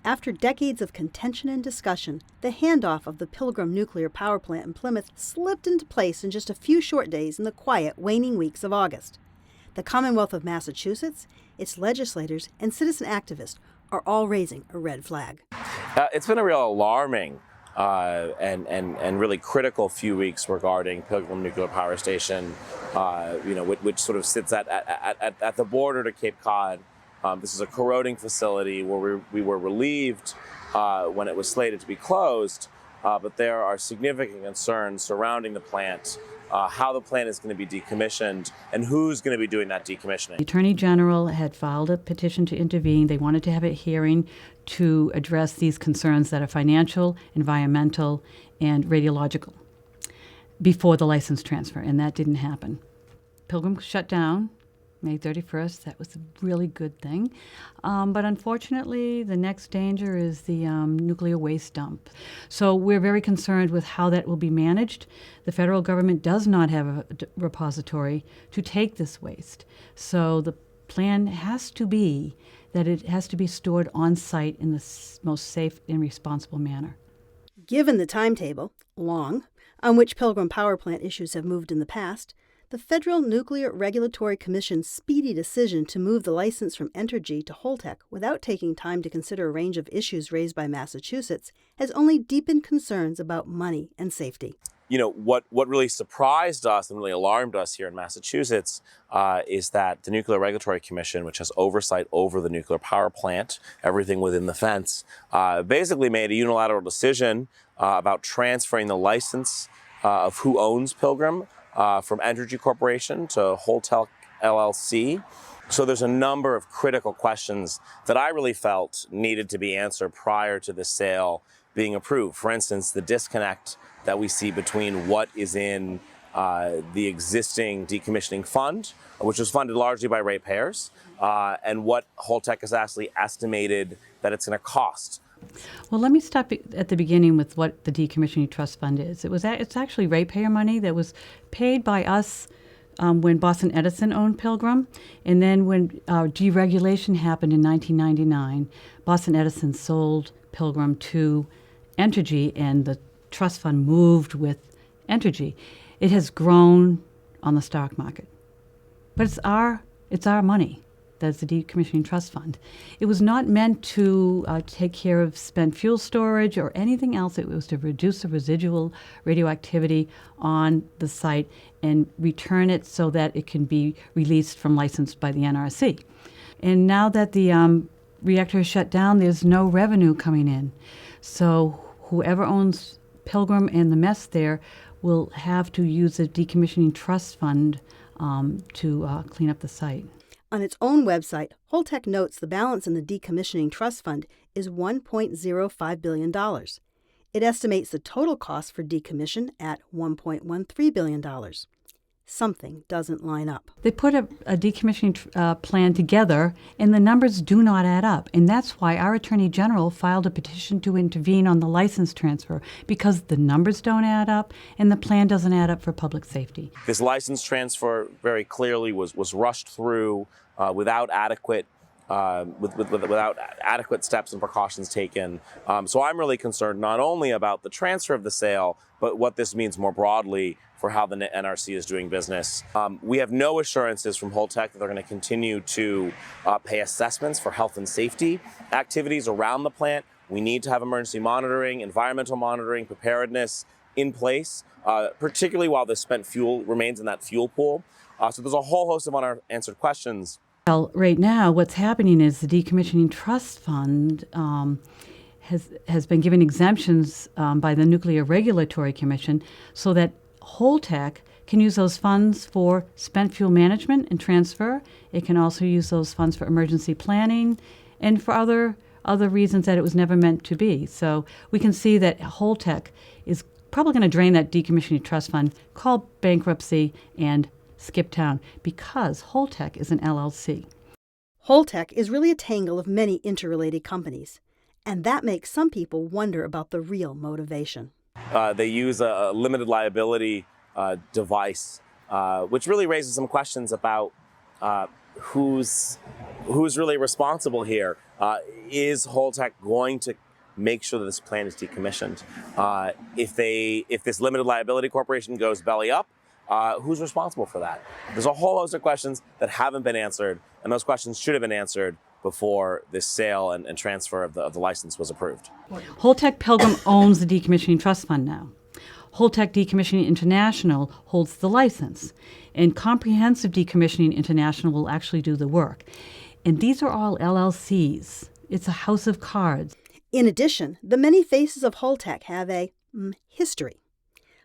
After decades of contention and discussion, the handoff of the Pilgrim Nuclear Power Plant in Plymouth slipped into place in just a few short days in the quiet, waning weeks of August. The Commonwealth of Massachusetts, its legislators, and citizen activists are all raising a red flag. It's been a real alarming and really critical few weeks regarding Pilgrim Nuclear Power Station, which sort of sits at the border to Cape Cod. This is a corroding facility where we were relieved when it was slated to be closed, but there are significant concerns surrounding the plant, how the plant is going to be decommissioned, and who's going to be doing that decommissioning. The Attorney General had filed a petition to intervene. They wanted to have a hearing to address these concerns that are financial, environmental, and radiological before the license transfer, and that didn't happen. Pilgrim shut down May 31st. That was a really good thing. But unfortunately, the next danger is the nuclear waste dump. So we're very concerned with how that will be managed. The federal government does not have a repository to take this waste. So the plan has to be that it has to be stored on site in the most safe and responsible manner. Given the timetable, long, on which Pilgrim Power Plant issues have moved in the past, the Federal Nuclear Regulatory Commission's speedy decision to move the license from Entergy to Holtec without taking time to consider a range of issues raised by Massachusetts has only deepened concerns about money and safety. You know, what really surprised us and really alarmed us here in Massachusetts is that the Nuclear Regulatory Commission, which has oversight over the nuclear power plant, everything within the fence, basically made a unilateral decision about transferring the license of who owns Pilgrim from Entergy Corporation to Holtec LLC. So there's a number of critical questions that I really felt needed to be answered prior to the sale being approved. For instance, the disconnect that we see between what is in the existing decommissioning fund, which was funded largely by ratepayers, and what Holtec has actually estimated that it's going to cost. Well, let me stop at the beginning with what the Decommissioning Trust Fund is. It's actually ratepayer money that was paid by us when Boston Edison owned Pilgrim. And then when deregulation happened in 1999, Boston Edison sold Pilgrim to Entergy, and the trust fund moved with Entergy. It has grown on the stock market. But it's our money. That's the Decommissioning Trust Fund. It was not meant to take care of spent fuel storage or anything else. It was to reduce the residual radioactivity on the site and return it so that it can be released from license by the NRC. And now that the reactor is shut down, there's no revenue coming in. So whoever owns Pilgrim and the mess there will have to use the Decommissioning Trust Fund to clean up the site. On its own website, Holtec notes the balance in the Decommissioning Trust Fund is $1.05 billion. It estimates the total cost for decommission at $1.13 billion. Something doesn't line up. They put a decommissioning plan together, and the numbers do not add up. And that's why our Attorney General filed a petition to intervene on the license transfer, because the numbers don't add up and the plan doesn't add up for public safety. This license transfer very clearly was rushed through without adequate without adequate steps and precautions taken. So I'm really concerned not only about the transfer of the sale, but what this means more broadly for how the NRC is doing business. We have no assurances from Holtec that they're going to continue to pay assessments for health and safety activities around the plant. We need to have emergency monitoring, environmental monitoring, preparedness in place, particularly while the spent fuel remains in that fuel pool. So there's a whole host of unanswered questions. Well, right now, what's happening is the Decommissioning Trust Fund has been given exemptions by the Nuclear Regulatory Commission so that Holtec can use those funds for spent fuel management and transfer. It can also use those funds for emergency planning and for other reasons that it was never meant to be. So we can see that Holtec is probably going to drain that Decommissioning Trust Fund, call bankruptcy, and skip town, because Holtec is an LLC. Holtec is really a tangle of many interrelated companies, and that makes some people wonder about the real motivation. They use a limited liability device, which really raises some questions about who's really responsible here? Is Holtec going to make sure that this plant is decommissioned? If this limited liability corporation goes belly up, who's responsible for that? There's a whole host of questions that haven't been answered, and those questions should have been answered before this sale and transfer of the license was approved. Holtec Pilgrim owns the Decommissioning Trust Fund now. Holtec Decommissioning International holds the license, and Comprehensive Decommissioning International will actually do the work. And these are all LLCs. It's a house of cards. In addition, the many faces of Holtec have a history.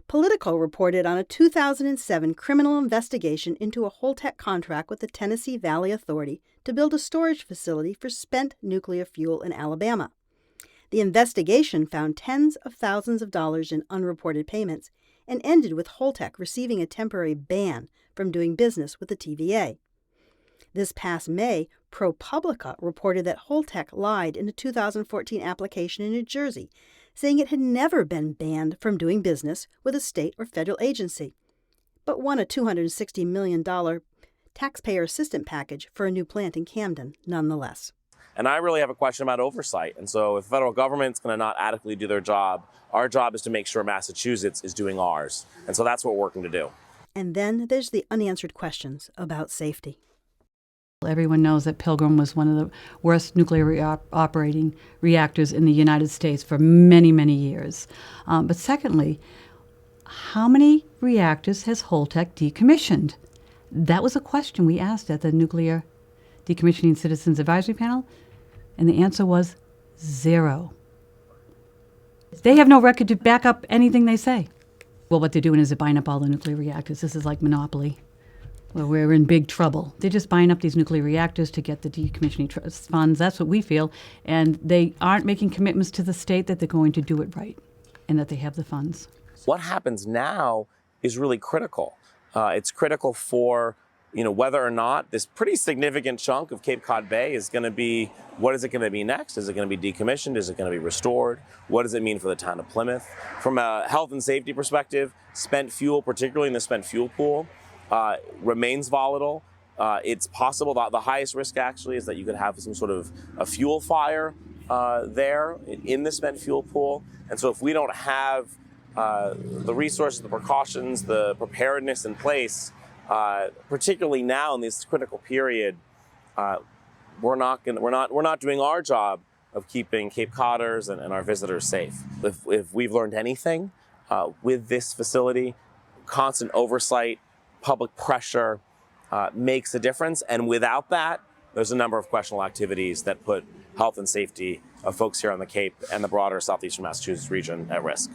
Politico reported on a 2007 criminal investigation into a Holtec contract with the Tennessee Valley Authority to build a storage facility for spent nuclear fuel in Alabama. The investigation found tens of thousands of dollars in unreported payments and ended with Holtec receiving a temporary ban from doing business with the TVA. This past May, ProPublica reported that Holtec lied in a 2014 application in New Jersey, saying it had never been banned from doing business with a state or federal agency, but won a $260 million taxpayer assistance package for a new plant in Camden nonetheless. And I really have a question about oversight. And so if the federal government's going to not adequately do their job, our job is to make sure Massachusetts is doing ours. And so that's what we're working to do. And then there's the unanswered questions about safety. Everyone knows that Pilgrim was one of the worst nuclear operating reactors in the United States for many, many years. But secondly, how many reactors has Holtec decommissioned? That was a question we asked at the Nuclear Decommissioning Citizens Advisory Panel, and the answer was 0. They have no record to back up anything they say. Well, what they're doing is they're buying up all the nuclear reactors. This is like Monopoly. Well, we're in big trouble. They're just buying up these nuclear reactors to get the decommissioning trust funds. That's what we feel. And they aren't making commitments to the state that they're going to do it right and that they have the funds. What happens now is really critical. It's critical for whether or not this pretty significant chunk of Cape Cod Bay is going to be, what is it going to be next? Is it going to be decommissioned? Is it going to be restored? What does it mean for the town of Plymouth? From a health and safety perspective, spent fuel, particularly in the spent fuel pool, remains volatile. It's possible that the highest risk actually is that you could have some sort of a fuel fire there in the spent fuel pool. And so if we don't have the resources, the precautions, the preparedness in place, particularly now in this critical period, we're not doing our job of keeping Cape Codders and our visitors safe. If we've learned anything with this facility, constant oversight, public pressure makes a difference. And without that, there's a number of questionable activities that put health and safety of folks here on the Cape and the broader southeastern Massachusetts region at risk.